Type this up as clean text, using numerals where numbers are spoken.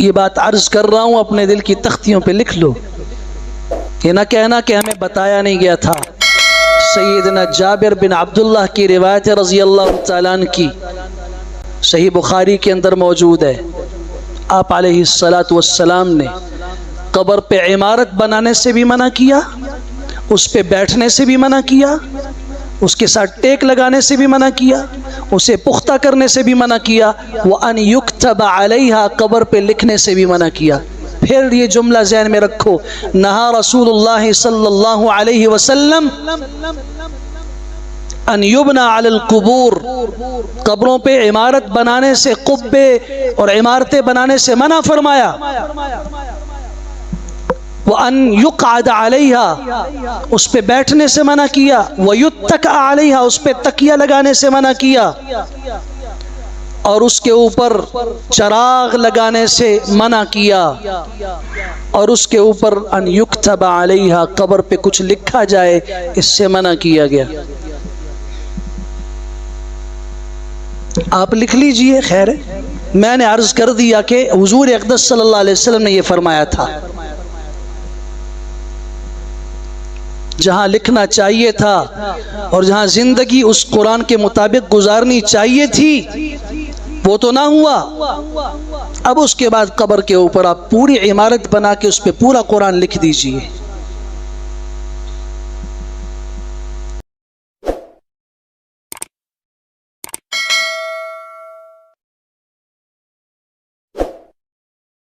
یہ بات عرض کر رہا ہوں، اپنے دل کی تختیوں پہ لکھ لو، یہ نہ کہنا کہ ہمیں بتایا نہیں گیا تھا۔ سیدنا جابر بن عبداللہ کی روایت رضی اللہ تعالیٰ عنہ کی، صحیح بخاری کے اندر موجود ہے، آپ علیہ السلام نے قبر پہ عمارت بنانے سے بھی منع کیا، اس پہ بیٹھنے سے بھی منع کیا، اس کے ساتھ ٹیک لگانے سے بھی منع کیا، اسے پختہ کرنے سے بھی منع کیا، وَأَنْ يُكْتَبَ عَلَيْهَا قبر پہ لکھنے سے بھی منع کیا۔ پھر یہ جملہ ذہن میں رکھو، نہا رسول اللہ صلی اللہ علیہ وسلم ان یبنا علی القبور، قبروں پہ عمارت بنانے سے، قبے اور عمارتیں بنانے سے منع فرمایا۔ وَأَن يُقْعَدَ عَلَيْهَا، اس پہ بیٹھنے سے منع کیا، وَيُتَّكَأَ عَلَيْهَا، اس پہ تکیہ لگانے سے منع کیا، اور اس کے اوپر چراغ لگانے سے منع کیا، اور اس کے اوپر ان یکتب علیہا، قبر پہ کچھ لکھا جائے، اس سے منع کیا گیا۔ آپ لکھ لیجئے، خیر ہے، میں نے عرض کر دیا کہ حضور اقدس صلی اللہ علیہ وسلم نے یہ فرمایا تھا۔ جہاں لکھنا چاہیے تھا اور جہاں زندگی اس قرآن کے مطابق گزارنی چاہیے تھی وہ تو نہ ہوا، اب اس کے بعد قبر کے اوپر آپ پوری عمارت بنا کے اس پہ پورا قرآن لکھ دیجئے۔